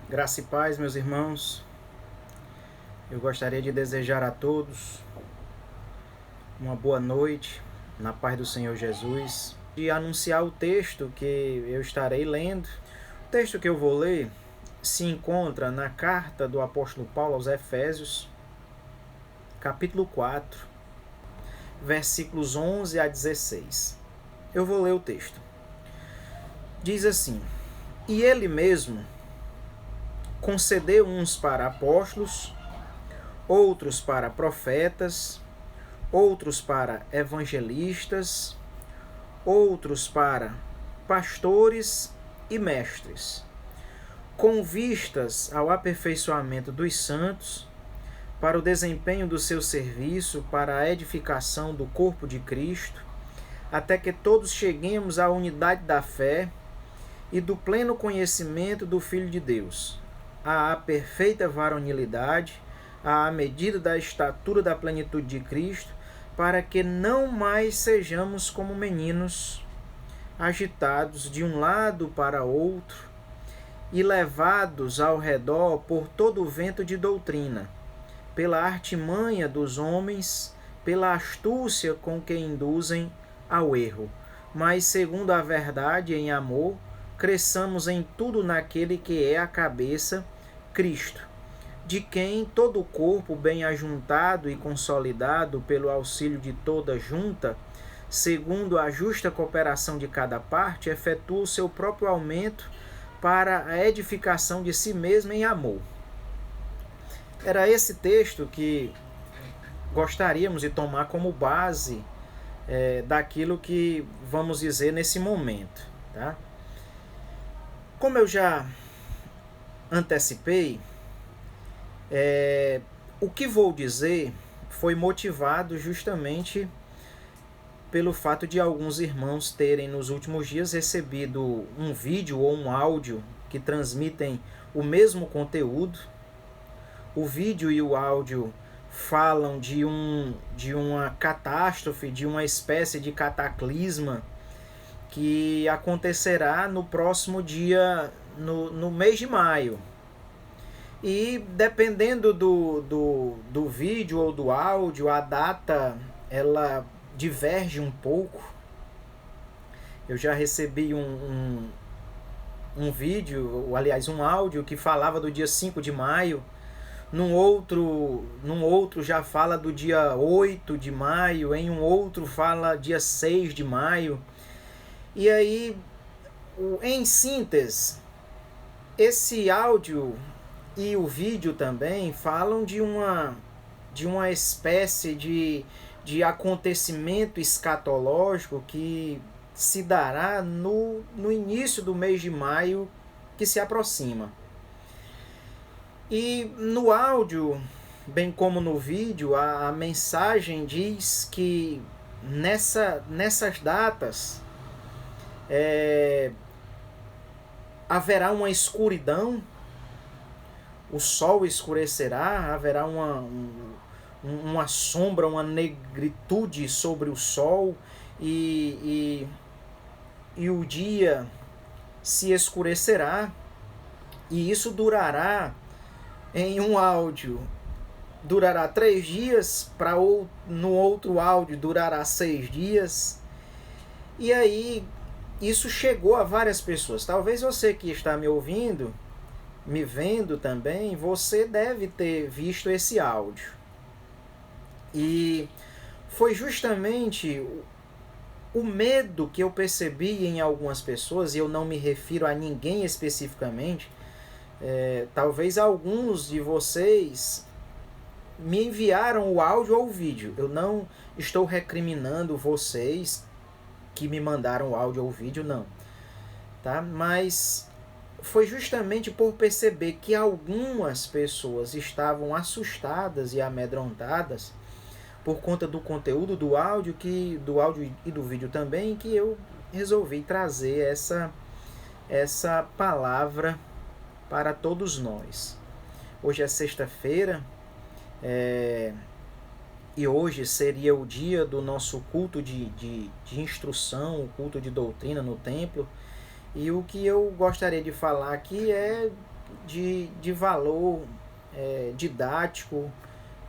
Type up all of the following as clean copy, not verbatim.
Graça e paz, meus irmãos. Eu gostaria de desejar a todos uma boa noite, na paz do Senhor Jesus, e anunciar o texto que eu estarei lendo. O texto que eu vou ler se encontra na carta do apóstolo Paulo aos Efésios, capítulo 4, versículos 11 a 16. Eu vou ler o texto. Diz assim: E ele mesmo concedeu uns para apóstolos, outros para profetas, outros para evangelistas, outros para pastores e mestres, com vistas ao aperfeiçoamento dos santos, para o desempenho do seu serviço, para a edificação do corpo de Cristo, até que todos cheguemos à unidade da fé e do pleno conhecimento do Filho de Deus, à perfeita varonilidade, à medida da estatura da plenitude de Cristo, para que não mais sejamos como meninos, agitados de um lado para outro e levados ao redor por todo o vento de doutrina, pela artimanha dos homens, pela astúcia com que induzem ao erro, mas segundo a verdade em amor, cresçamos em tudo naquele que é a cabeça, Cristo, de quem todo o corpo bem ajuntado e consolidado pelo auxílio de toda junta, segundo a justa cooperação de cada parte, efetua o seu próprio aumento para a edificação de si mesmo em amor. Era esse texto que gostaríamos de tomar como base daquilo que vamos dizer nesse momento, tá? Como eu já antecipei, o que vou dizer foi motivado justamente pelo fato de alguns irmãos terem nos últimos dias recebido um vídeo ou um áudio que transmitem o mesmo conteúdo. O vídeo e o áudio falam de uma catástrofe, de uma espécie de cataclisma que acontecerá no próximo dia, no mês de maio. E dependendo do vídeo ou do áudio, a data ela diverge um pouco. Eu já recebi um vídeo, aliás um áudio que falava do dia 5 de maio, num outro já fala do dia 8 de maio, em um outro fala dia 6 de maio. E aí, em síntese, esse áudio e o vídeo também falam de uma espécie de acontecimento escatológico que se dará no início do mês de maio que se aproxima. E no áudio, bem como no vídeo, a mensagem diz que nessas datas haverá uma escuridão, o sol escurecerá, haverá uma sombra, uma negritude sobre o sol e o dia se escurecerá, e isso durará, em um áudio durará 3 dias, no outro áudio durará 6 dias, e aí isso chegou a várias pessoas. Talvez você que está me ouvindo, me vendo também, você deve ter visto esse áudio. E foi justamente o medo que eu percebi em algumas pessoas, e eu não me refiro a ninguém especificamente. Talvez alguns de vocês me enviaram o áudio ou o vídeo. Eu não estou recriminando vocês que me mandaram o áudio ou o vídeo, não. Tá? Mas foi justamente por perceber que algumas pessoas estavam assustadas e amedrontadas por conta do conteúdo do áudio e do vídeo também, que eu resolvi trazer essa palavra para todos nós. Hoje é sexta-feira, e hoje seria o dia do nosso culto de instrução, o culto de doutrina no templo. E o que eu gostaria de falar aqui é de valor didático,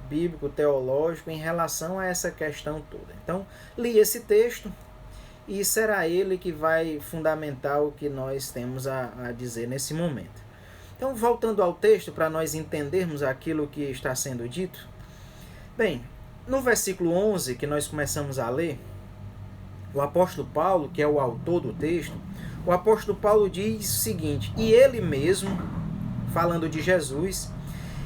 bíblico, teológico em relação a essa questão toda. Então, li esse texto e será ele que vai fundamentar o que nós temos a dizer nesse momento. Então, voltando ao texto, para nós entendermos aquilo que está sendo dito. Bem, no versículo 11, que nós começamos a ler, o apóstolo Paulo, que é o autor do texto, o apóstolo Paulo diz o seguinte: e ele mesmo, falando de Jesus,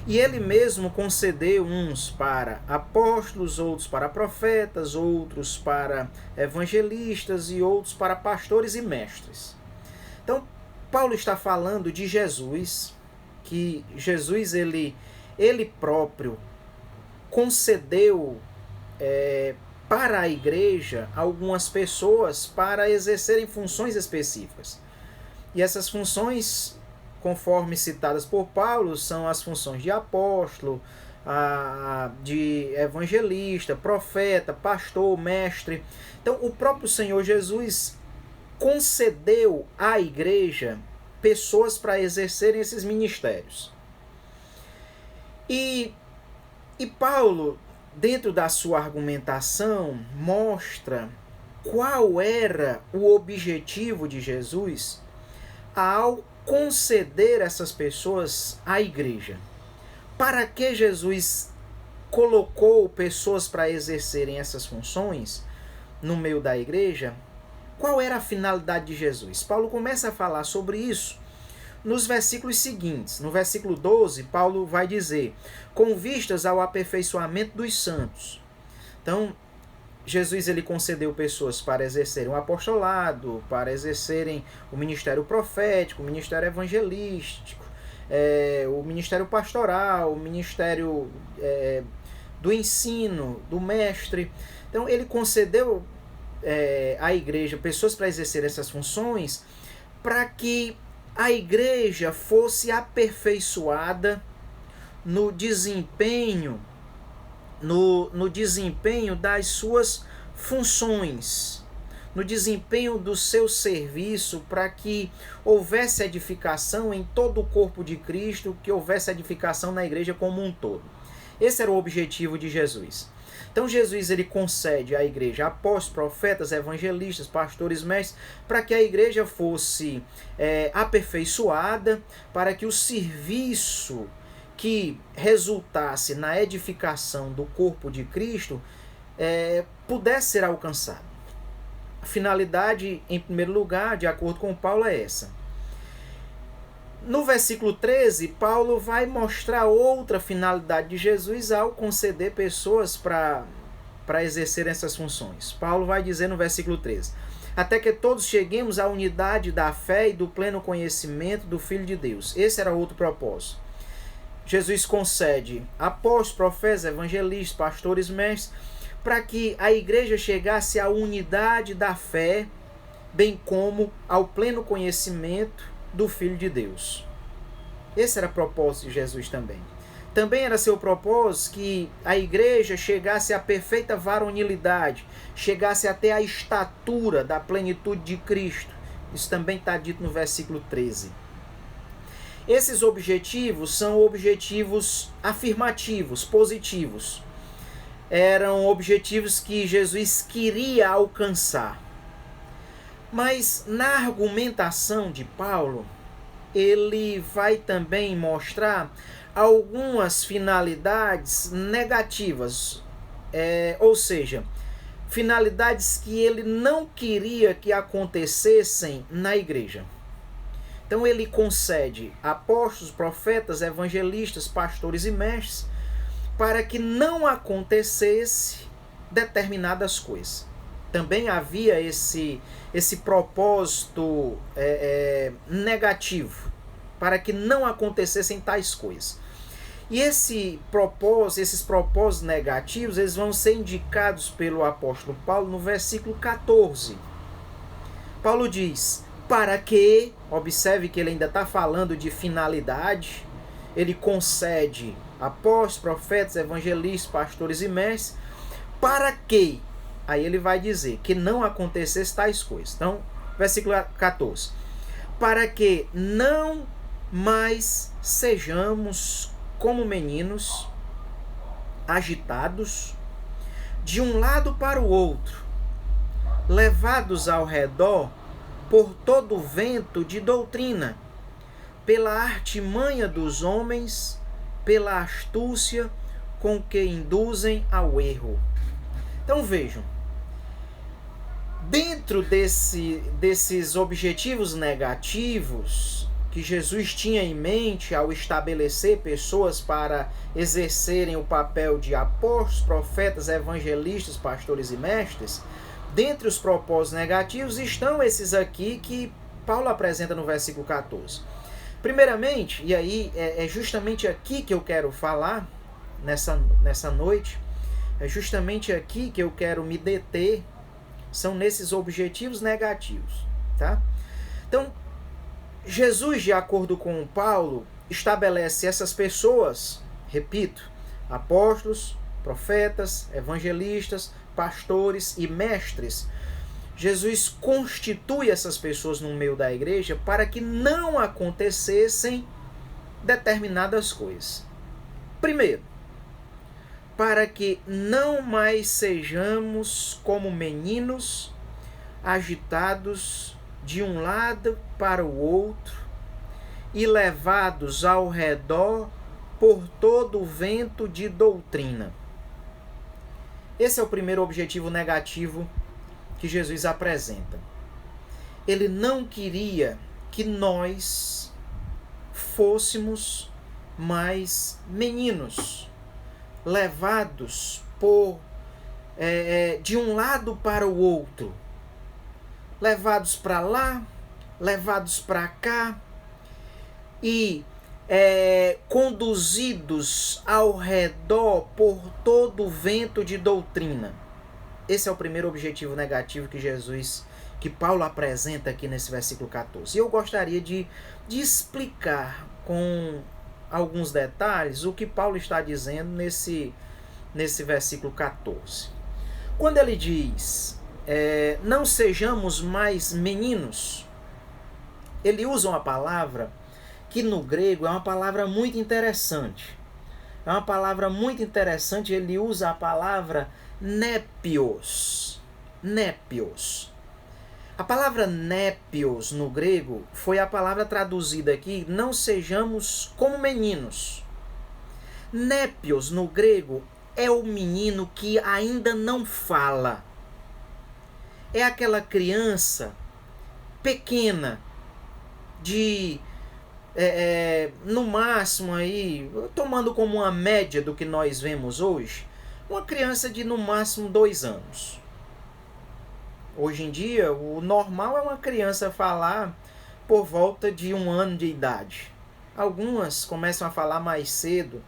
e ele mesmo concedeu uns para apóstolos, outros para profetas, outros para evangelistas e outros para pastores e mestres. Então, Paulo está falando de Jesus, que Jesus ele próprio concedeu para a igreja algumas pessoas para exercerem funções específicas. E essas funções, conforme citadas por Paulo, são as funções de apóstolo, de evangelista, profeta, pastor, mestre. Então, o próprio Senhor Jesus concedeu à igreja pessoas para exercerem esses ministérios. E Paulo, dentro da sua argumentação, mostra qual era o objetivo de Jesus ao conceder essas pessoas à igreja. Para que Jesus colocou pessoas para exercerem essas funções no meio da igreja? Qual era a finalidade de Jesus? Paulo começa a falar sobre isso nos versículos seguintes. No versículo 12, Paulo vai dizer: com vistas ao aperfeiçoamento dos santos. Então, Jesus ele concedeu pessoas para exercerem o apostolado, para exercerem o ministério profético, o ministério evangelístico, o ministério pastoral, o ministério do ensino, do mestre. Então, ele concedeu à igreja pessoas para exercer essas funções, para que a igreja fosse aperfeiçoada no desempenho das suas funções, no desempenho do seu serviço, para que houvesse edificação em todo o corpo de Cristo, que houvesse edificação na igreja como um todo. Esse era o objetivo de Jesus. Então Jesus ele concede à igreja apóstolos, profetas, evangelistas, pastores, mestres, para que a igreja fosse aperfeiçoada, para que o serviço que resultasse na edificação do corpo de Cristo pudesse ser alcançado. A finalidade, em primeiro lugar, de acordo com Paulo, é essa. No versículo 13, Paulo vai mostrar outra finalidade de Jesus ao conceder pessoas para exercer essas funções. Paulo vai dizer no versículo 13: até que todos cheguemos à unidade da fé e do pleno conhecimento do Filho de Deus. Esse era outro propósito. Jesus concede apóstolos, profetas, evangelistas, pastores, mestres, para que a igreja chegasse à unidade da fé, bem como ao pleno conhecimento do Filho de Deus. Esse era o propósito de Jesus também. Também era seu propósito que a igreja chegasse à perfeita varonilidade, chegasse até a estatura da plenitude de Cristo. Isso também está dito no versículo 13. Esses objetivos são objetivos afirmativos, positivos. Eram objetivos que Jesus queria alcançar. Mas na argumentação de Paulo, ele vai também mostrar algumas finalidades negativas, ou seja, finalidades que ele não queria que acontecessem na igreja. Então ele concede apóstolos, profetas, evangelistas, pastores e mestres para que não acontecesse determinadas coisas. Também havia esse propósito negativo, para que não acontecessem tais coisas. E esses propósitos negativos, eles vão ser indicados pelo apóstolo Paulo no versículo 14. Paulo diz: para que, observe que ele ainda está falando de finalidade, ele concede apóstolos, profetas, evangelistas, pastores e mestres, para que, aí ele vai dizer, que não acontecesse tais coisas. Então, versículo 14. Para que não mas sejamos como meninos, agitados, de um lado para o outro, levados ao redor por todo o vento de doutrina, pela artimanha dos homens, pela astúcia com que induzem ao erro. Então vejam, dentro desses objetivos negativos que Jesus tinha em mente ao estabelecer pessoas para exercerem o papel de apóstolos, profetas, evangelistas, pastores e mestres, dentre os propósitos negativos estão esses aqui que Paulo apresenta no versículo 14. Primeiramente, e aí é justamente aqui que eu quero falar nessa noite, é justamente aqui que eu quero me deter, são nesses objetivos negativos, tá? Então, Jesus, de acordo com Paulo, estabelece essas pessoas, repito, apóstolos, profetas, evangelistas, pastores e mestres. Jesus constitui essas pessoas no meio da igreja para que não acontecessem determinadas coisas. Primeiro, para que não mais sejamos como meninos agitados de um lado para o outro e levados ao redor por todo o vento de doutrina. Esse é o primeiro objetivo negativo que Jesus apresenta. Ele não queria que nós fôssemos mais meninos, levados de um lado para o outro, levados para lá, levados para cá e conduzidos ao redor por todo o vento de doutrina. Esse é o primeiro objetivo negativo que Paulo apresenta aqui nesse versículo 14. E eu gostaria de explicar com alguns detalhes o que Paulo está dizendo nesse versículo 14. Quando ele diz, não sejamos mais meninos, ele usa uma palavra que no grego é uma palavra muito interessante. É uma palavra muito interessante, ele usa a palavra népios. Népios. A palavra népios no grego foi a palavra traduzida aqui, não sejamos como meninos. Népios no grego é o menino que ainda não fala. É aquela criança pequena, no máximo aí, tomando como uma média do que nós vemos hoje, uma criança de no máximo 2 anos. Hoje em dia, o normal é uma criança falar por volta de 1 ano de idade. Algumas começam a falar mais cedo,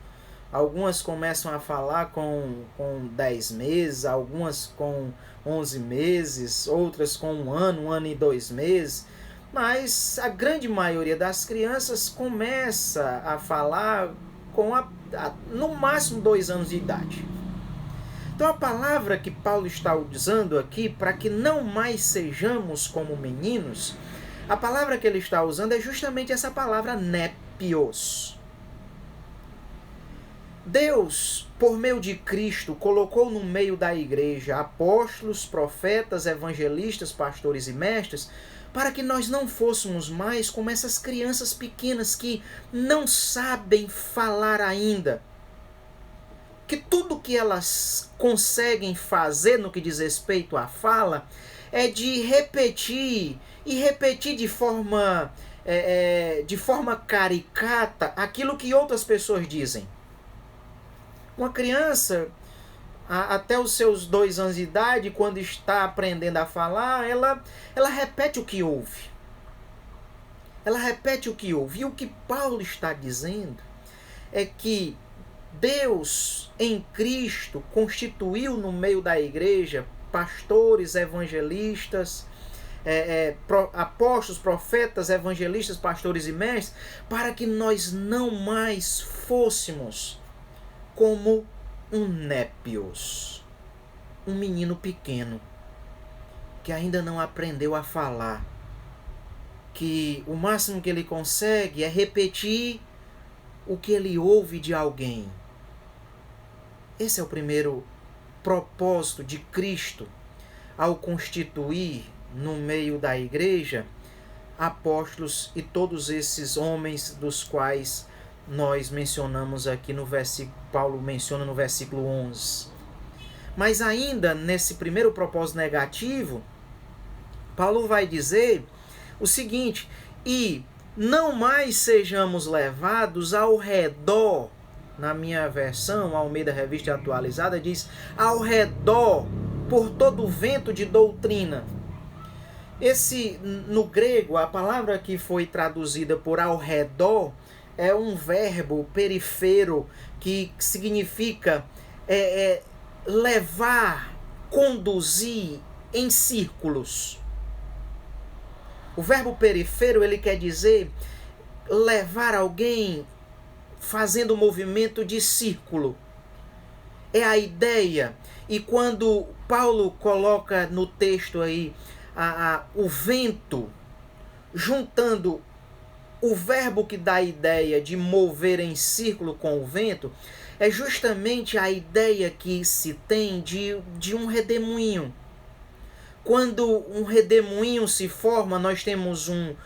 algumas começam a falar com 10 meses, algumas com 11 meses, outras com 1 ano e 2 meses. Mas a grande maioria das crianças começa a falar com no máximo 2 anos de idade. Então a palavra que Paulo está usando aqui, para que não mais sejamos como meninos, a palavra que ele está usando é justamente essa palavra népios. Deus, por meio de Cristo, colocou no meio da igreja apóstolos, profetas, evangelistas, pastores e mestres, para que nós não fôssemos mais como essas crianças pequenas que não sabem falar ainda. Que tudo que elas conseguem fazer no que diz respeito à fala é de repetir, e repetir de forma caricata aquilo que outras pessoas dizem. Uma criança, até os seus 2 anos de idade, quando está aprendendo a falar, ela repete o que ouve. Ela repete o que ouve. E o que Paulo está dizendo é que Deus, em Cristo, constituiu no meio da igreja pastores, evangelistas, apóstolos, profetas, evangelistas, pastores e mestres, para que nós não mais fôssemos como um népios, um menino pequeno, que ainda não aprendeu a falar. que o máximo que ele consegue é repetir o que ele ouve de alguém. Esse é o primeiro propósito de Cristo ao constituir no meio da igreja apóstolos e todos esses homens dos quais nós mencionamos aqui no versículo, Paulo menciona no versículo 11. Mas ainda nesse primeiro propósito negativo, Paulo vai dizer o seguinte: e não mais sejamos levados ao redor, na minha versão, Almeida Revista Atualizada, diz ao redor, por todo o vento de doutrina. No grego, a palavra que foi traduzida por ao redor é um verbo perifero que significa levar, conduzir em círculos. O verbo perifero, ele quer dizer levar alguém fazendo um movimento de círculo. É a ideia. E quando Paulo coloca no texto aí o vento, juntando o verbo que dá a ideia de mover em círculo com o vento, é justamente a ideia que se tem de um redemoinho. Quando um redemoinho se forma, nós temos um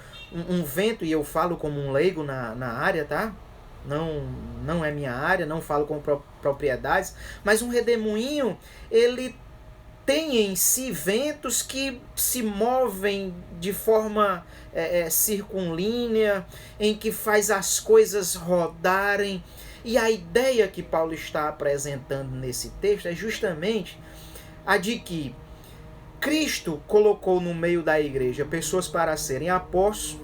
vento, e eu falo como um leigo na área, tá? Não é minha área, não falo com propriedades, mas um redemoinho, ele tem em si ventos que se movem de forma circunlínea, em que faz as coisas rodarem. E a ideia que Paulo está apresentando nesse texto é justamente a de que Cristo colocou no meio da igreja pessoas para serem apóstolos,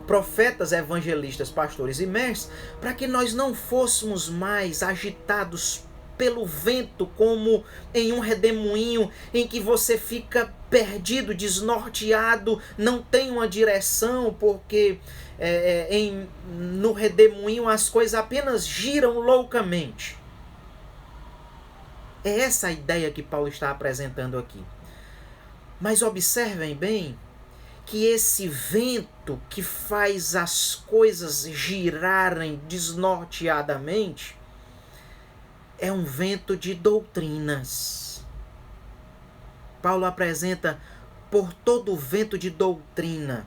profetas, evangelistas, pastores e mestres, para que nós não fôssemos mais agitados pelo vento, como em um redemoinho em que você fica perdido, desnorteado, não tem uma direção, porque no redemoinho as coisas apenas giram loucamente. É essa a ideia que Paulo está apresentando aqui. Mas observem bem que esse vento que faz as coisas girarem desnorteadamente é um vento de doutrinas. Paulo apresenta por todo o vento de doutrina.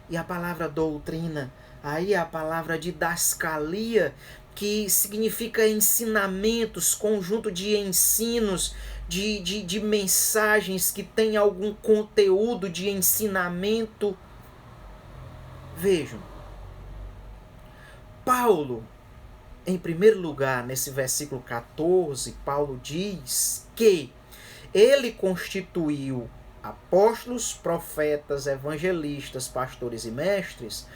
E a palavra doutrina, aí é a palavra didascalia, que significa ensinamentos, conjunto de ensinos, de mensagens que tem algum conteúdo de ensinamento. Vejam, Paulo, em primeiro lugar, nesse versículo 14, Paulo diz que ele constituiu apóstolos, profetas, evangelistas, pastores e mestres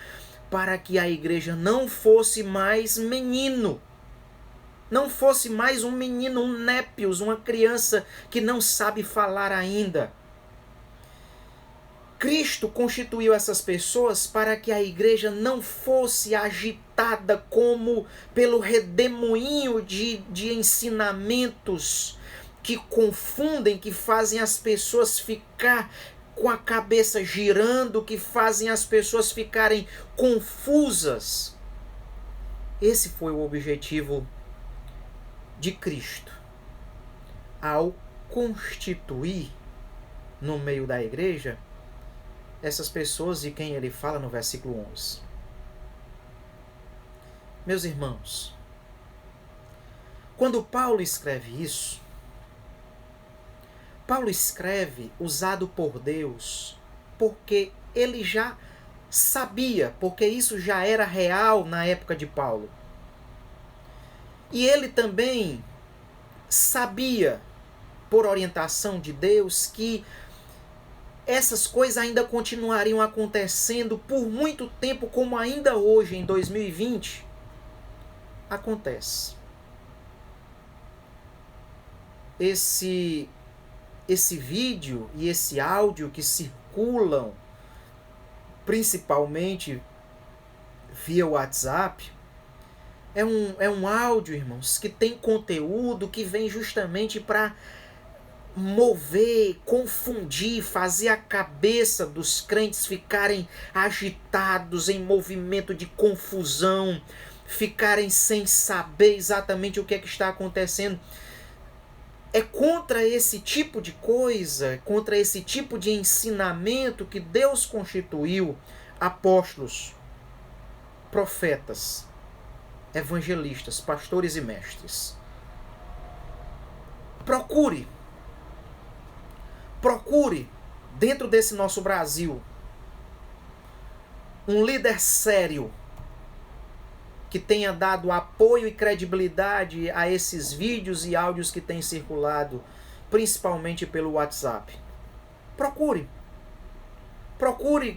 para que a igreja não fosse mais menino. Não fosse mais um menino, um népios, uma criança que não sabe falar ainda. Cristo constituiu essas pessoas para que a igreja não fosse agitada como pelo redemoinho de ensinamentos que confundem, que fazem as pessoas ficar com a cabeça girando, que fazem as pessoas ficarem confusas. Esse foi o objetivo de Cristo ao constituir no meio da igreja essas pessoas de quem ele fala no versículo 11. Meus irmãos, quando Paulo escreve isso, Paulo escreve usado por Deus porque ele já sabia, porque isso já era real na época de Paulo. E ele também sabia, por orientação de Deus, que essas coisas ainda continuariam acontecendo por muito tempo, como ainda hoje, em 2020, acontece. Esse vídeo e esse áudio que circulam, principalmente via WhatsApp, é um áudio, irmãos, que tem conteúdo que vem justamente para mover, confundir, fazer a cabeça dos crentes ficarem agitados em movimento de confusão, ficarem sem saber exatamente o que é que está acontecendo. É contra esse tipo de coisa, contra esse tipo de ensinamento que Deus constituiu apóstolos, profetas, evangelistas, pastores e mestres. Procure, dentro desse nosso Brasil, um líder sério que tenha dado apoio e credibilidade a esses vídeos e áudios que têm circulado, principalmente pelo WhatsApp. Procure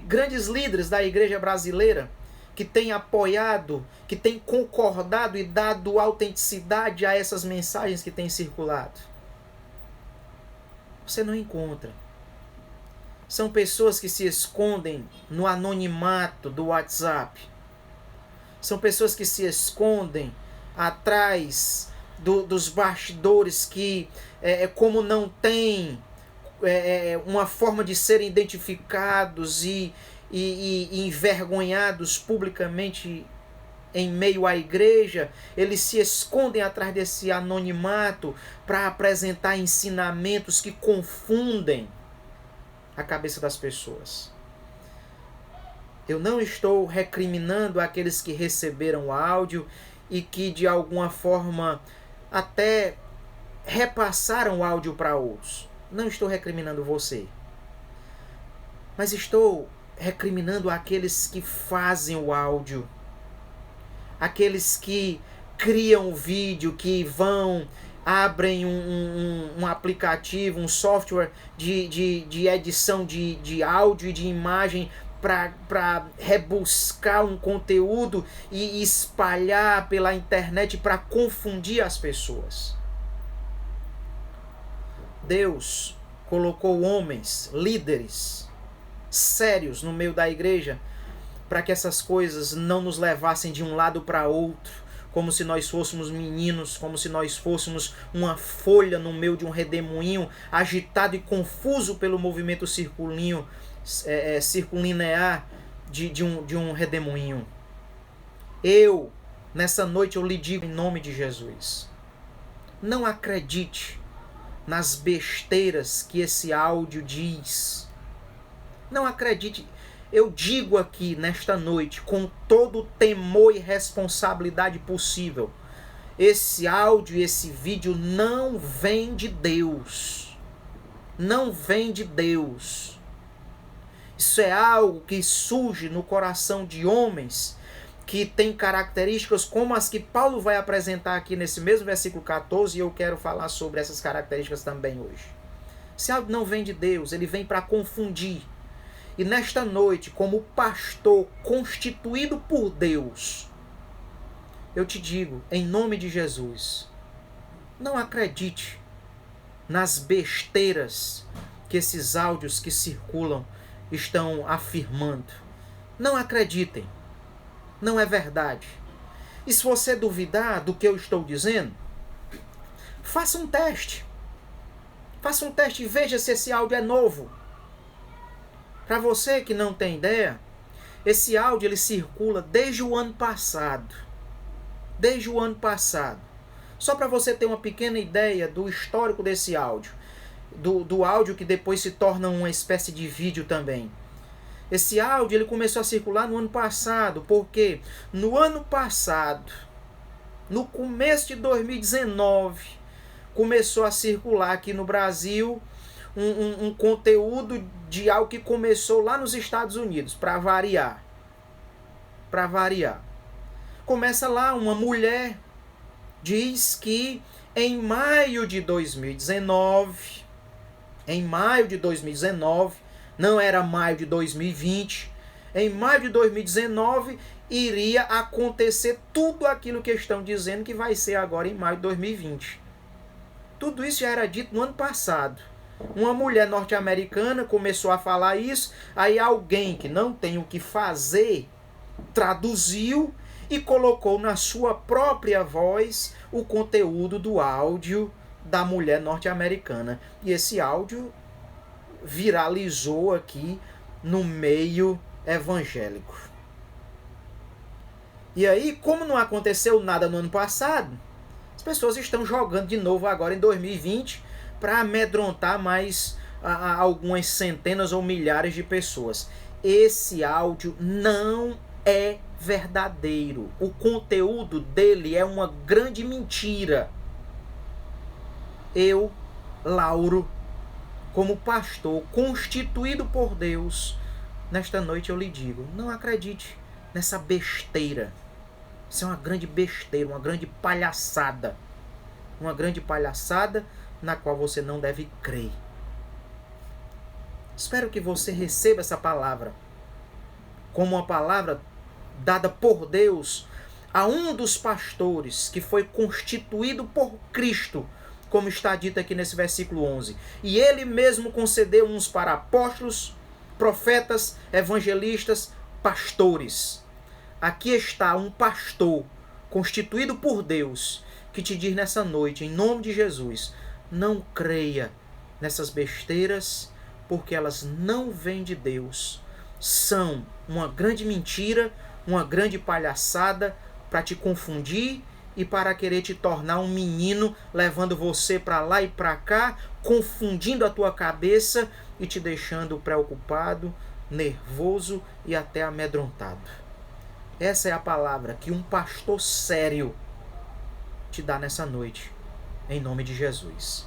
grandes líderes da igreja brasileira que têm apoiado, que têm concordado e dado autenticidade a essas mensagens que têm circulado. Você não encontra. São pessoas que se escondem no anonimato do WhatsApp. São pessoas que se escondem atrás dos bastidores que, como não tem uma forma de serem identificados e envergonhados publicamente em meio à igreja, eles se escondem atrás desse anonimato para apresentar ensinamentos que confundem a cabeça das pessoas. Eu não estou recriminando aqueles que receberam o áudio e que de alguma forma até repassaram o áudio para outros. Não estou recriminando você. Mas estou recriminando aqueles que fazem o áudio. Aqueles que criam o vídeo, que abrem um aplicativo, um software de edição de áudio e de imagem para rebuscar um conteúdo e espalhar pela internet para confundir as pessoas. Deus colocou homens, líderes, sérios no meio da igreja para que essas coisas não nos levassem de um lado para outro, como se nós fôssemos meninos, como se nós fôssemos uma folha no meio de um redemoinho, agitado e confuso pelo movimento circunlinear de um redemoinho. Nessa noite eu lhe digo em nome de Jesus, não acredite nas besteiras que esse áudio diz. Não acredite. Eu digo aqui nesta noite, com todo o temor e responsabilidade possível, esse áudio e esse vídeo não vem de Deus. Não vem de Deus. Isso é algo que surge no coração de homens que têm características como as que Paulo vai apresentar aqui nesse mesmo versículo 14, e eu quero falar sobre essas características também hoje. Esse áudio não vem de Deus, ele vem para confundir. E nesta noite, como pastor constituído por Deus, eu te digo, em nome de Jesus, não acredite nas besteiras que esses áudios que circulam estão afirmando. Não acreditem. Não é verdade. E se você duvidar do que eu estou dizendo, faça um teste. Faça um teste e veja se esse áudio é novo. Para você que não tem ideia, esse áudio ele circula desde o ano passado. Desde o ano passado. Só para você ter uma pequena ideia do histórico desse áudio. Do áudio que depois se torna uma espécie de vídeo também. Esse áudio ele começou a circular no ano passado. Porque no ano passado, no começo de 2019, começou a circular aqui no Brasil um conteúdo de algo que começou lá nos Estados Unidos, para variar. Para variar. Começa lá, uma mulher diz que em maio de 2019, não era maio de 2020, em maio de 2019 iria acontecer tudo aquilo que estão dizendo que vai ser agora em maio de 2020. Tudo isso já era dito no ano passado. Uma mulher norte-americana começou a falar isso, aí alguém que não tem o que fazer traduziu e colocou na sua própria voz o conteúdo do áudio da mulher norte-americana. E esse áudio viralizou aqui no meio evangélico. E aí, como não aconteceu nada no ano passado, as pessoas estão jogando de novo agora em 2020 para amedrontar mais algumas centenas ou milhares de pessoas. Esse áudio não é verdadeiro. O conteúdo dele é uma grande mentira. Eu, Lauro, como pastor constituído por Deus, nesta noite eu lhe digo, não acredite nessa besteira. Isso é uma grande besteira, uma grande palhaçada. Uma grande palhaçada na qual você não deve crer. Espero que você receba essa palavra como uma palavra dada por Deus a um dos pastores que foi constituído por Cristo, como está dito aqui nesse versículo 11. E ele mesmo concedeu uns para apóstolos, profetas, evangelistas, pastores. Aqui está um pastor constituído por Deus que te diz nessa noite, em nome de Jesus, não creia nessas besteiras, porque elas não vêm de Deus. São uma grande mentira, uma grande palhaçada para te confundir e para querer te tornar um menino, levando você para lá e para cá, confundindo a tua cabeça e te deixando preocupado, nervoso e até amedrontado. Essa é a palavra que um pastor sério te dá nessa noite, em nome de Jesus.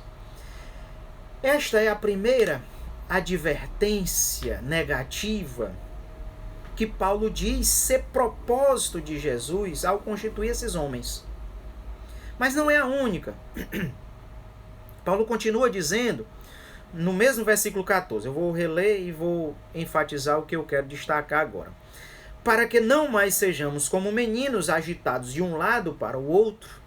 Esta é a primeira advertência negativa que Paulo diz ser propósito de Jesus ao constituir esses homens. Mas não é a única. Paulo continua dizendo, no mesmo versículo 14, eu vou reler e vou enfatizar o que eu quero destacar agora. Para que não mais sejamos como meninos agitados de um lado para o outro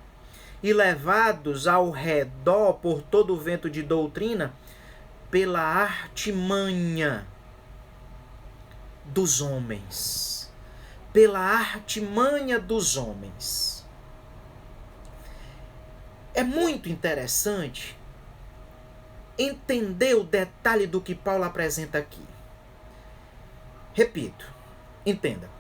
e levados ao redor por todo o vento de doutrina, pela artimanha dos homens. Pela artimanha dos homens. É muito interessante entender o detalhe do que Paulo apresenta aqui. Repito, entenda.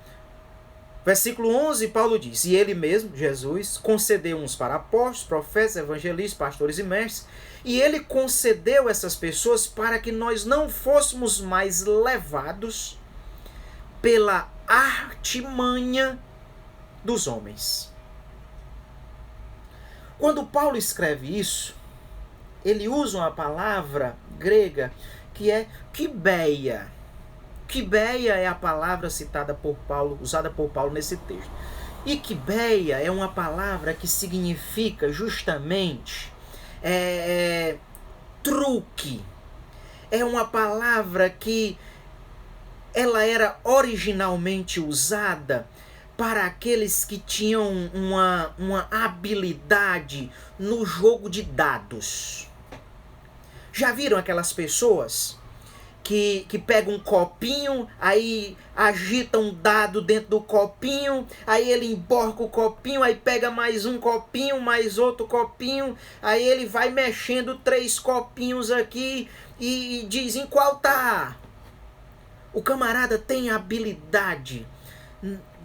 Versículo 11, Paulo diz, e ele mesmo, Jesus, concedeu uns para apóstolos, profetas, evangelistas, pastores e mestres, e ele concedeu essas pessoas para que nós não fôssemos mais levados pela artimanha dos homens. Quando Paulo escreve isso, ele usa uma palavra grega que é kibeia. Kibeia é a palavra citada por Paulo, usada por Paulo nesse texto. E kibeia é uma palavra que significa justamente truque. É uma palavra que ela era originalmente usada para aqueles que tinham uma habilidade no jogo de dados. Já viram aquelas pessoas que pegam um copinho, aí agita um dado dentro do copinho, aí ele emborca o copinho, aí pega mais um copinho, mais outro copinho, aí ele vai mexendo 3 copinhos aqui e diz em qual tá. O camarada tem habilidade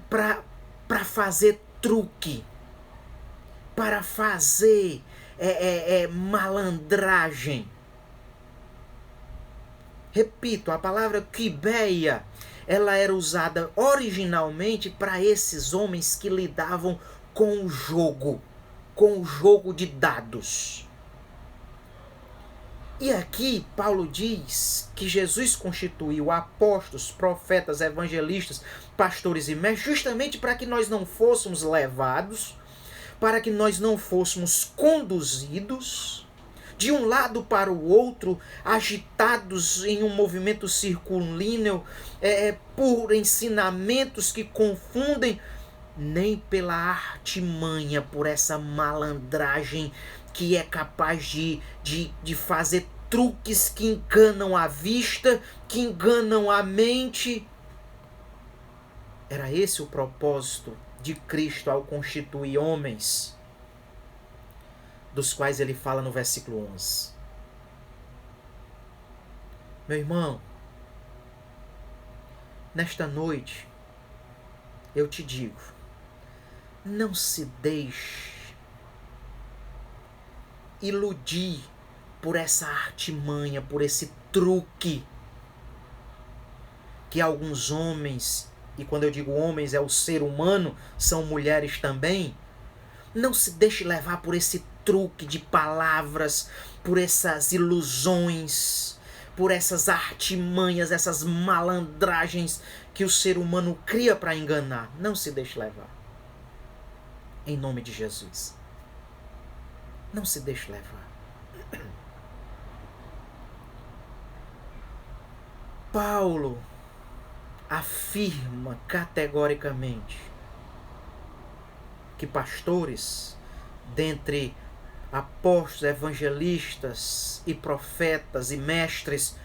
para fazer truque, para fazer malandragem. Repito, a palavra kibeia, ela era usada originalmente para esses homens que lidavam com o jogo de dados. E aqui Paulo diz que Jesus constituiu apóstolos, profetas, evangelistas, pastores e mestres justamente para que nós não fôssemos levados, para que nós não fôssemos conduzidos de um lado para o outro, agitados em um movimento circulíneo, por ensinamentos que confundem, nem pela artimanha, por essa malandragem que é capaz de fazer truques que enganam a vista, que enganam a mente. Era esse o propósito de Cristo ao constituir homens. dos quais ele fala no versículo 11. Meu irmão, nesta noite, eu te digo, não se deixe iludir por essa artimanha, por esse truque que alguns homens, e quando eu digo homens é o ser humano, são mulheres também, não se deixe levar por esse truque de palavras, por essas ilusões, por essas artimanhas, essas malandragens que o ser humano cria para enganar. Não se deixe levar. Em nome de Jesus. Não se deixe levar. Paulo afirma categoricamente que pastores, dentre apóstolos, evangelistas e profetas e mestres,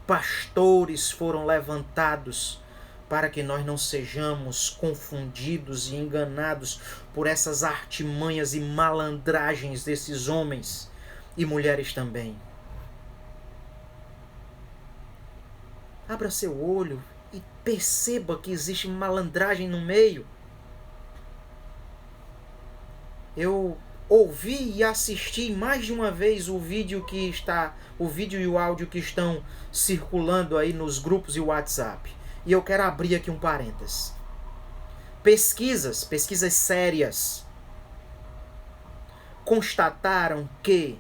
pastores foram levantados para que nós não sejamos confundidos e enganados por essas artimanhas e malandragens desses homens e mulheres também. Abra seu olho e perceba que existe malandragem no meio. Eu ouvi e assisti mais de uma vez o vídeo e o áudio que estão circulando aí nos grupos e WhatsApp. E eu quero abrir aqui um parênteses. Pesquisas sérias, constataram que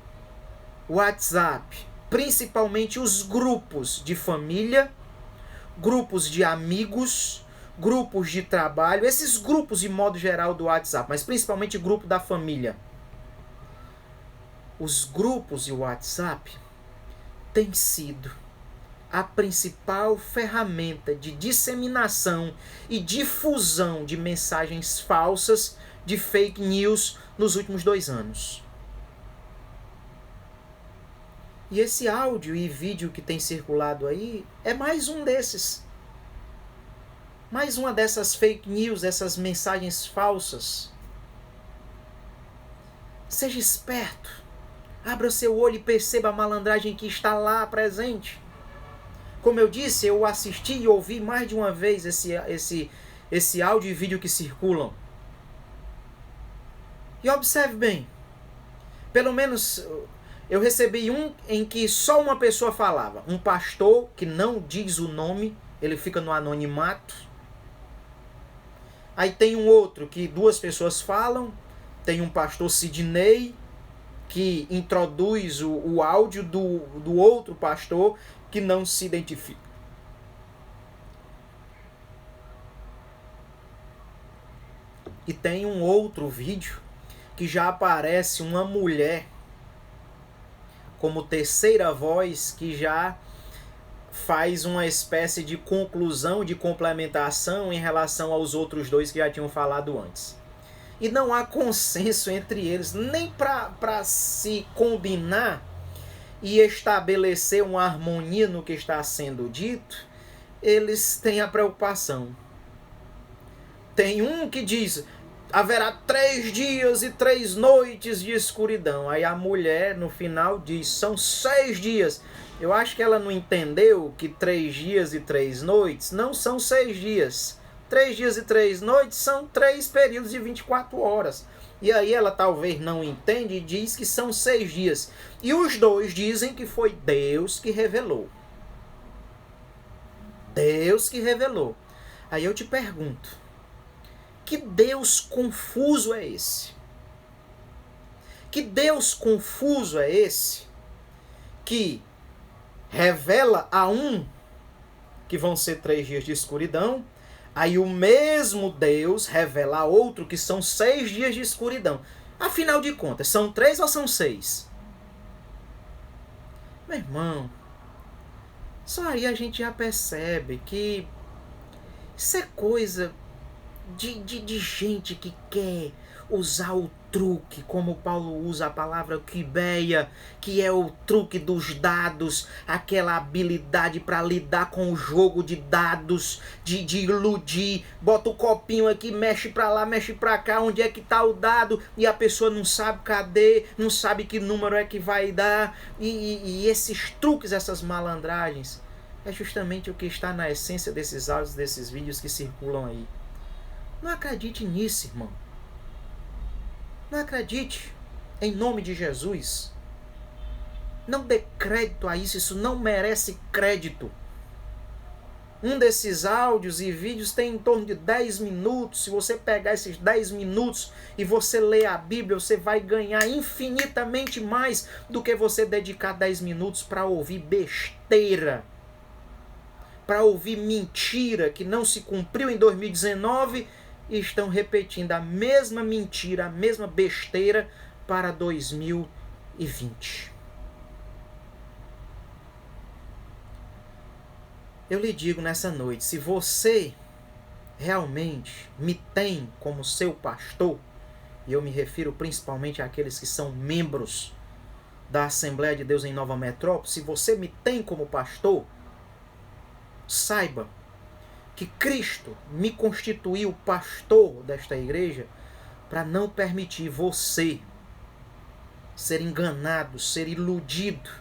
o WhatsApp, principalmente os grupos de família, grupos de amigos, grupos de trabalho, esses grupos de modo geral do WhatsApp, mas principalmente grupo da família. Os grupos de WhatsApp têm sido a principal ferramenta de disseminação e difusão de mensagens falsas, de fake news nos últimos 2 anos. E esse áudio e vídeo que tem circulado aí é mais um desses. Mais uma dessas fake news, essas mensagens falsas. Seja esperto. Abra seu olho e perceba a malandragem que está lá presente. Como eu disse, eu assisti e ouvi mais de uma vez esse áudio e vídeo que circulam. E observe bem. Pelo menos eu recebi um em que só uma pessoa falava. Um pastor que não diz o nome, ele fica no anonimato. Aí tem um outro que 2 pessoas falam. Tem um pastor Sidney que introduz o áudio do outro pastor que não se identifica. E tem um outro vídeo que já aparece uma mulher como terceira voz que já faz uma espécie de conclusão, de complementação em relação aos outros 2 que já tinham falado antes. E não há consenso entre eles, nem para se combinar e estabelecer uma harmonia no que está sendo dito, eles têm a preocupação. Tem um que diz, haverá 3 dias e 3 noites de escuridão. Aí a mulher no final diz, são 6 dias. Eu acho que ela não entendeu que 3 dias e 3 noites não são 6 dias. 3 dias e 3 noites são 3 períodos de 24 horas. E aí ela talvez não entende e diz que são 6 dias. E os 2 dizem que foi Deus que revelou. Deus que revelou. Aí eu te pergunto, que Deus confuso é esse? Que Deus confuso é esse que revela a um que vão ser 3 dias de escuridão, aí o mesmo Deus revela a outro que são 6 dias de escuridão. Afinal de contas, são 3 ou são 6? Meu irmão, só aí a gente já percebe que isso é coisa de gente que quer usar o truque, como Paulo usa a palavra quibeia, que é o truque dos dados, aquela habilidade para lidar com o jogo de dados, de iludir, bota o copinho aqui, mexe para lá, mexe para cá, onde é que tá o dado, e a pessoa não sabe cadê, não sabe que número é que vai dar, e esses truques, essas malandragens, é justamente o que está na essência desses áudios, desses vídeos que circulam aí. Não acredite nisso, irmão. Não acredite. Em nome de Jesus. Não dê crédito a isso. Isso não merece crédito. Um desses áudios e vídeos tem em torno de 10 minutos. Se você pegar esses 10 minutos e você ler a Bíblia, você vai ganhar infinitamente mais do que você dedicar 10 minutos para ouvir besteira. Para ouvir mentira que não se cumpriu em 2019 e estão repetindo a mesma mentira, a mesma besteira para 2020. Eu lhe digo nessa noite, se você realmente me tem como seu pastor, e eu me refiro principalmente àqueles que são membros da Assembleia de Deus em Nova Metrópole, se você me tem como pastor, saiba que Cristo me constituiu pastor desta igreja para não permitir você ser enganado, ser iludido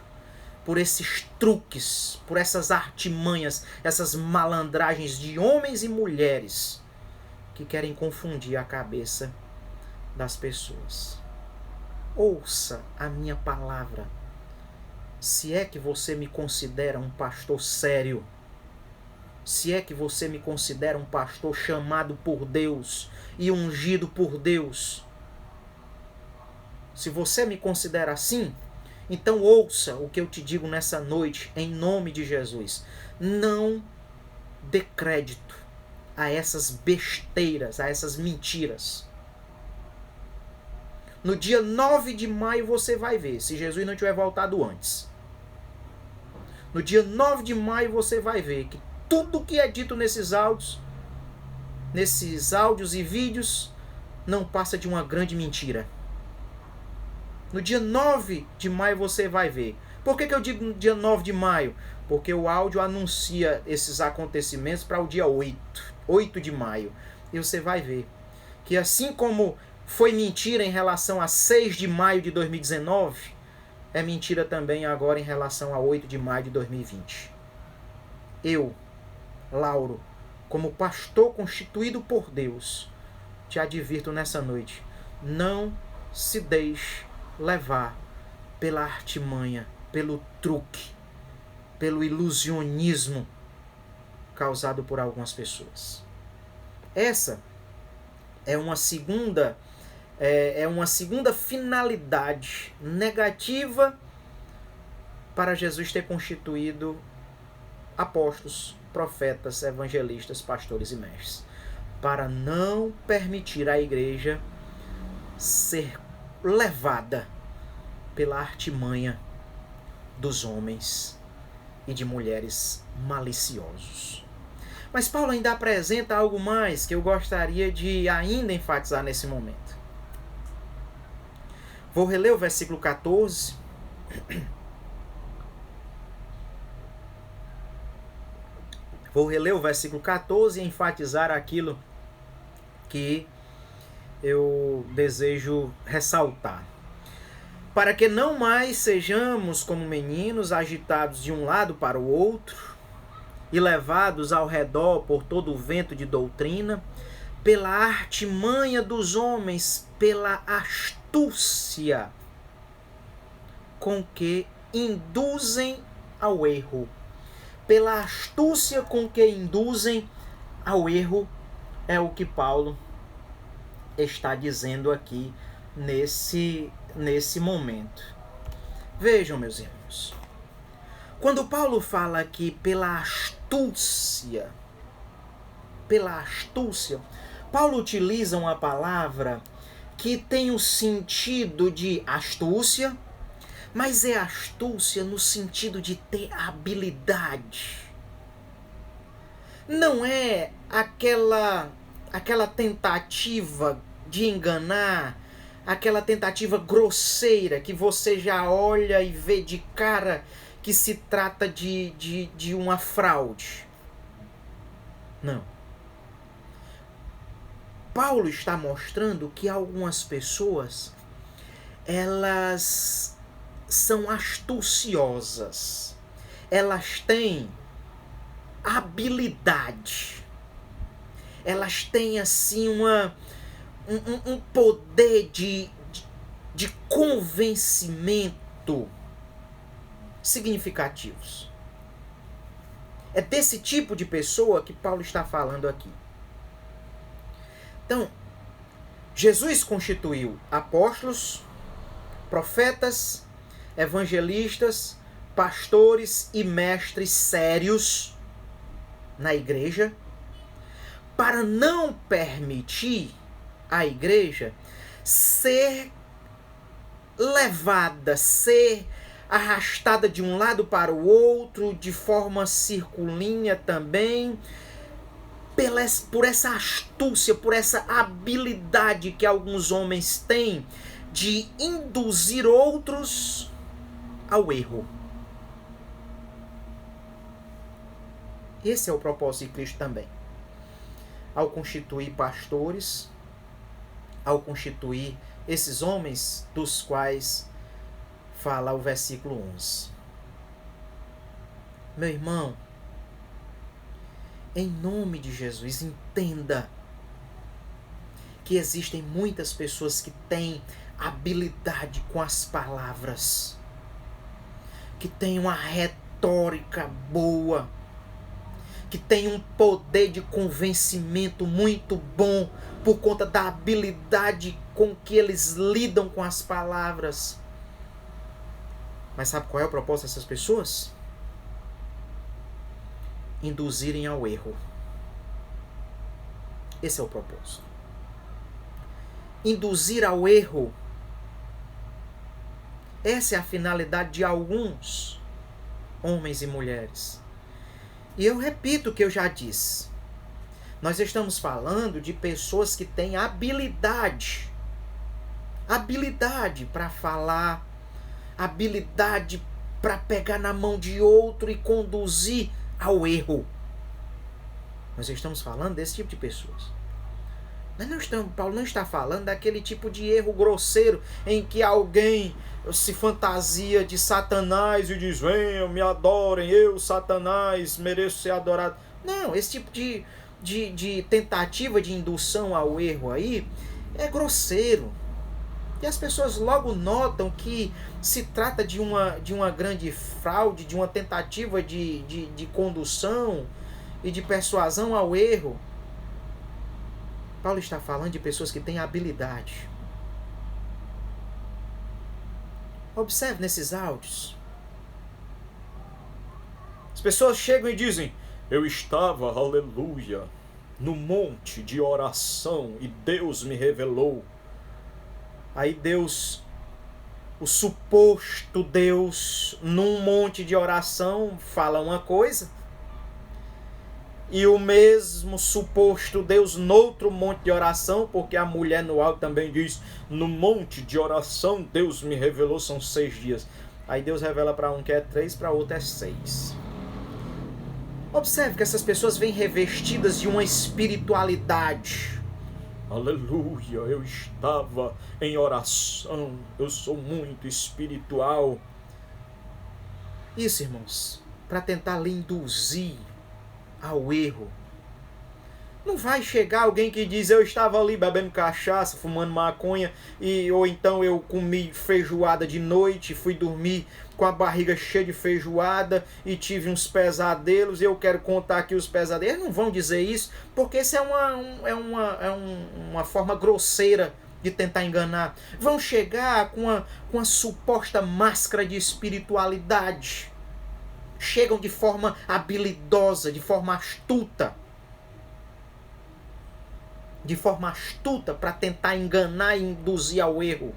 por esses truques, por essas artimanhas, essas malandragens de homens e mulheres que querem confundir a cabeça das pessoas. Ouça a minha palavra. Se é que você me considera um pastor sério, se é que você me considera um pastor chamado por Deus e ungido por Deus, se você me considera assim, então ouça o que eu te digo nessa noite, em nome de Jesus. Não dê crédito a essas besteiras, a essas mentiras. No dia 9 de maio você vai ver, se Jesus não tiver voltado antes. No dia 9 de maio você vai ver que tudo que é dito nesses áudios e vídeos, não passa de uma grande mentira. No dia 9 de maio você vai ver. Por que eu digo no dia 9 de maio? Porque o áudio anuncia esses acontecimentos para o dia 8 de maio. E você vai ver que assim como foi mentira em relação a 6 de maio de 2019, é mentira também agora em relação a 8 de maio de 2020. Eu, Lauro, como pastor constituído por Deus, te advirto nessa noite, não se deixe levar pela artimanha, pelo truque, pelo ilusionismo causado por algumas pessoas. Essa é uma segunda finalidade negativa para Jesus ter constituído apóstolos, profetas, evangelistas, pastores e mestres, para não permitir a igreja ser levada pela artimanha dos homens e de mulheres maliciosos. Mas Paulo ainda apresenta algo mais que eu gostaria de ainda enfatizar nesse momento. Vou reler o versículo 14. Vou reler o versículo 14 e enfatizar aquilo que eu desejo ressaltar. Para que não mais sejamos como meninos agitados de um lado para o outro e levados ao redor por todo o vento de doutrina, pela artimanha dos homens, pela astúcia com que induzem ao erro. Pela astúcia com que induzem ao erro, é o que Paulo está dizendo aqui nesse momento. Vejam, meus irmãos, quando Paulo fala aqui pela astúcia, Paulo utiliza uma palavra que tem o sentido de astúcia, mas é astúcia no sentido de ter habilidade. Não é aquela aquela tentativa de enganar, aquela tentativa grosseira que você já olha e vê de cara que se trata de uma fraude. Não. Paulo está mostrando que algumas pessoas, elas são astuciosas. Elas têm habilidade. Elas têm assim um poder de convencimento significativos. É desse tipo de pessoa que Paulo está falando aqui. Então, Jesus constituiu apóstolos, profetas, evangelistas, pastores e mestres sérios na igreja, para não permitir a igreja ser levada, ser arrastada de um lado para o outro, de forma circulínea também, por essa astúcia, por essa habilidade que alguns homens têm de induzir outros ao erro. Esse é o propósito de Cristo também. Ao constituir pastores, ao constituir esses homens dos quais fala o versículo 11. Meu irmão, em nome de Jesus, entenda que existem muitas pessoas que têm habilidade com as palavras, que têm uma retórica boa, que têm um poder de convencimento muito bom por conta da habilidade com que eles lidam com as palavras. Mas sabe qual é o propósito dessas pessoas? Induzirem ao erro. Esse é o propósito. Induzir ao erro. Essa é a finalidade de alguns homens e mulheres. E eu repito o que eu já disse. Nós estamos falando de pessoas que têm habilidade. Habilidade para falar, habilidade para pegar na mão de outro e conduzir ao erro. Nós estamos falando desse tipo de pessoas. Paulo não está falando daquele tipo de erro grosseiro em que alguém se fantasia de Satanás e diz: venham, me adorem, eu, Satanás, mereço ser adorado. Não, esse tipo de tentativa de indução ao erro aí é grosseiro. E as pessoas logo notam que se trata de uma grande fraude, de uma tentativa de condução e de persuasão ao erro. Paulo está falando de pessoas que têm habilidade. Observe nesses áudios. As pessoas chegam e dizem: eu estava, aleluia, no monte de oração e Deus me revelou. Aí Deus, o suposto Deus, num monte de oração, fala uma coisa, e o mesmo suposto Deus, noutro monte de oração, porque a mulher no áudio também diz: no monte de oração Deus me revelou, são 6 dias. Aí Deus revela para um que é 3, para outro é 6. Observe que essas pessoas vêm revestidas de uma espiritualidade. Aleluia, eu estava em oração, eu sou muito espiritual. Isso, irmãos, para tentar lhe induzir ao erro. Não vai chegar alguém que diz: eu estava ali bebendo cachaça, fumando maconha, ou então eu comi feijoada de noite, fui dormir com a barriga cheia de feijoada e tive uns pesadelos e eu quero contar aqui os pesadelos. Eles não vão dizer isso, porque isso é uma forma grosseira de tentar enganar. Vão chegar com uma suposta máscara de espiritualidade. Chegam de forma habilidosa, de forma astuta. De forma astuta para tentar enganar e induzir ao erro.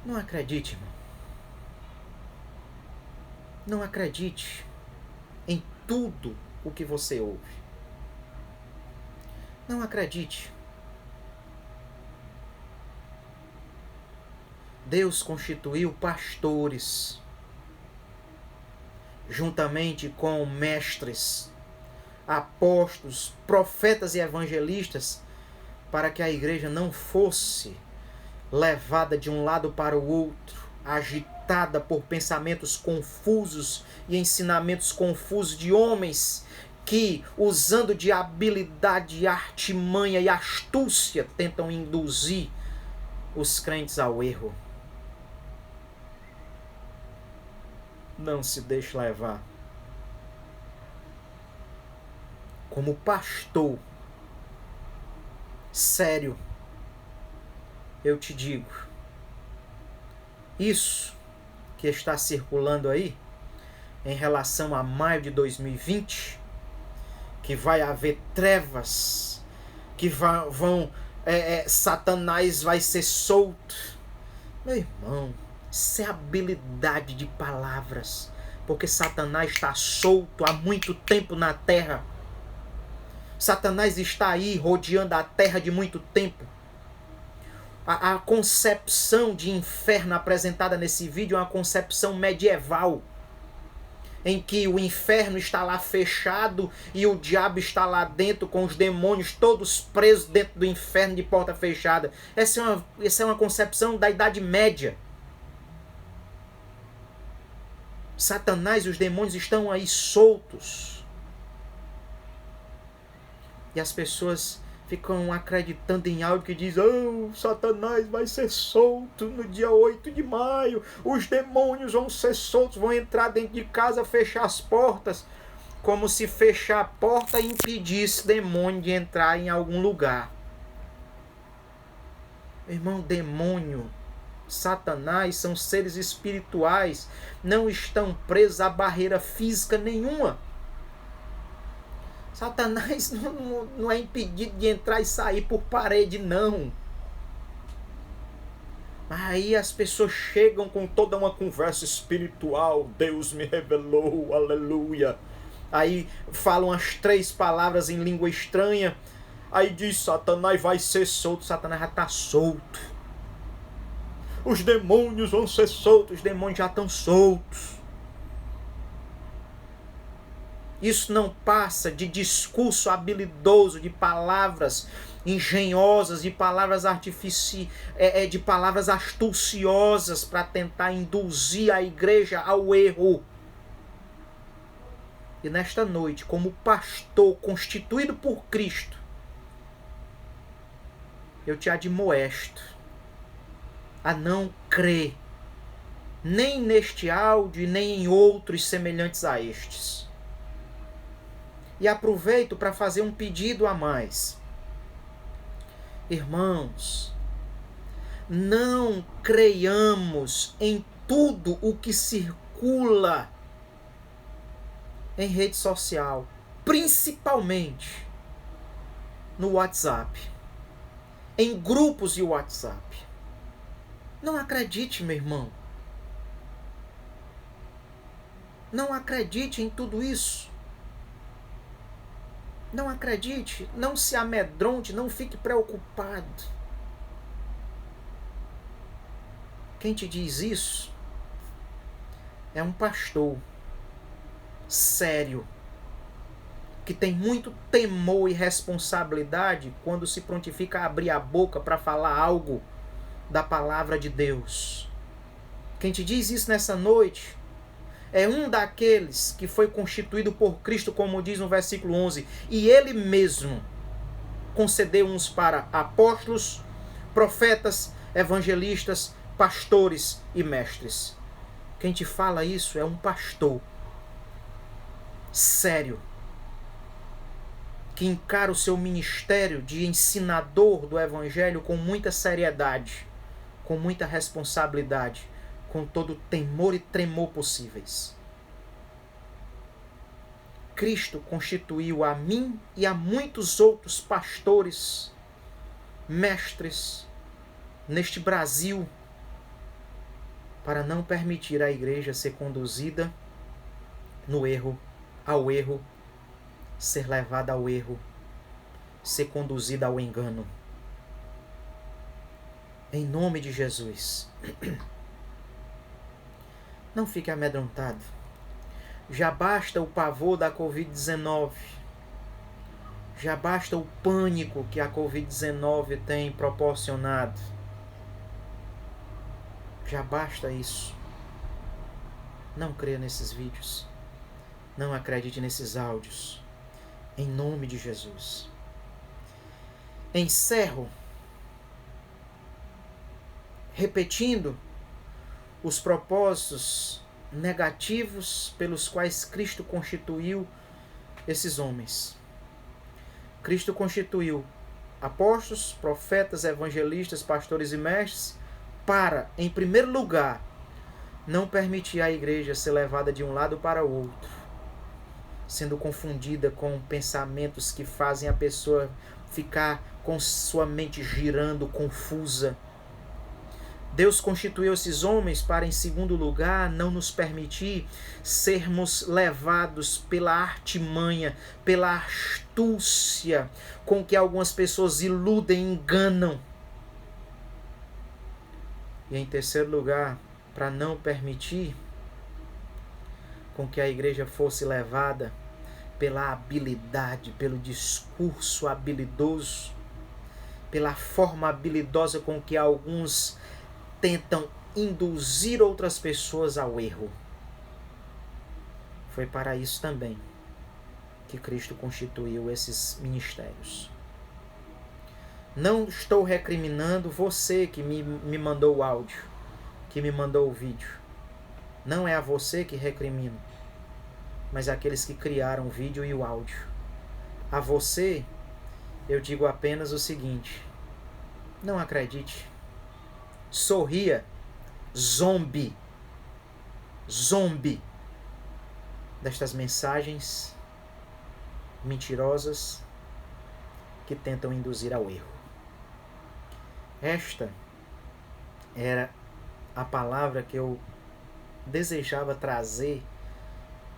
Não acredite, irmão. Não acredite em tudo o que você ouve. Não acredite. Deus constituiu pastores, juntamente com mestres, apóstolos, profetas e evangelistas, para que a igreja não fosse levada de um lado para o outro, agitada por pensamentos confusos e ensinamentos confusos de homens que, usando de habilidade, artimanha e astúcia, tentam induzir os crentes ao erro. Não se deixe levar. Como pastor sério, eu te digo, isso que está circulando aí em relação a maio de 2020, que vai haver trevas, que Satanás vai ser solto. Meu irmão, isso é habilidade de palavras, porque Satanás está solto há muito tempo na terra. Satanás está aí rodeando a terra de muito tempo. A concepção de inferno apresentada nesse vídeo é uma concepção medieval, em que o inferno está lá fechado e o diabo está lá dentro com os demônios todos presos dentro do inferno de porta fechada. Essa é uma concepção da Idade Média. Satanás e os demônios estão aí soltos. E as pessoas ficam acreditando em algo que diz: oh, Satanás vai ser solto no dia 8 de maio, os demônios vão ser soltos, vão entrar dentro de casa, fechar as portas, como se fechar a porta impedisse demônio de entrar em algum lugar. Irmão, demônio, Satanás são seres espirituais, não estão presos a barreira física nenhuma. Satanás não é impedido de entrar e sair por parede, não. Aí as pessoas chegam com toda uma conversa espiritual. Deus me revelou, aleluia. Aí falam as 3 palavras em língua estranha. Aí diz: Satanás vai ser solto. Satanás já está solto. Os demônios vão ser soltos. Os demônios já estão soltos. Isso não passa de discurso habilidoso, de palavras engenhosas, de palavras de palavras astuciosas para tentar induzir a igreja ao erro. E nesta noite, como pastor constituído por Cristo, eu te admoesto a não crer nem neste áudio, nem em outros semelhantes a estes. E aproveito para fazer um pedido a mais. Irmãos, não creiamos em tudo o que circula em rede social, principalmente no WhatsApp, em grupos de WhatsApp. Não acredite, meu irmão. Não acredite em tudo isso. Não acredite, não se amedronte, não fique preocupado. Quem te diz isso é um pastor sério, que tem muito temor e responsabilidade quando se prontifica a abrir a boca para falar algo da palavra de Deus. Quem te diz isso nessa noite é um daqueles que foi constituído por Cristo, como diz no versículo 11. E ele mesmo concedeu uns para apóstolos, profetas, evangelistas, pastores e mestres. Quem te fala isso é um pastor sério, que encara o seu ministério de ensinador do evangelho com muita seriedade, com muita responsabilidade, com todo temor e tremor possíveis. Cristo constituiu a mim e a muitos outros pastores, mestres, neste Brasil, para não permitir a igreja ser conduzida no erro, ao erro ser levada ao erro, ser conduzida ao engano. Em nome de Jesus. Não fique amedrontado. Já basta o pavor da Covid-19. Já basta o pânico que a Covid-19 tem proporcionado. Já basta isso. Não creia nesses vídeos. Não acredite nesses áudios. Em nome de Jesus. Encerro repetindo os propósitos negativos pelos quais Cristo constituiu esses homens. Cristo constituiu apóstolos, profetas, evangelistas, pastores e mestres para, em primeiro lugar, não permitir a igreja ser levada de um lado para o outro, sendo confundida com pensamentos que fazem a pessoa ficar com sua mente girando, confusa. Deus constituiu esses homens para, em segundo lugar, não nos permitir sermos levados pela artimanha, pela astúcia com que algumas pessoas iludem, enganam. E, em terceiro lugar, para não permitir com que a igreja fosse levada pela habilidade, pelo discurso habilidoso, pela forma habilidosa com que alguns tentam induzir outras pessoas ao erro. Foi para isso também que Cristo constituiu esses ministérios. Não estou recriminando você que me mandou o áudio, que me mandou o vídeo. Não é a você que recrimino, mas aqueles que criaram o vídeo e o áudio. A você, eu digo apenas o seguinte: não acredite. Sorria, zombe destas mensagens mentirosas que tentam induzir ao erro. Esta era a palavra que eu desejava trazer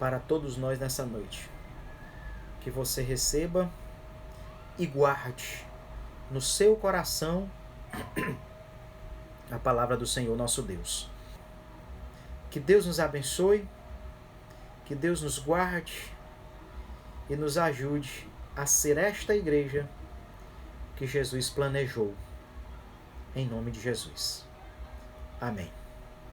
para todos nós nessa noite. Que você receba e guarde no seu coração a palavra do Senhor nosso Deus. Que Deus nos abençoe, que Deus nos guarde e nos ajude a ser esta igreja que Jesus planejou. Em nome de Jesus. Amém.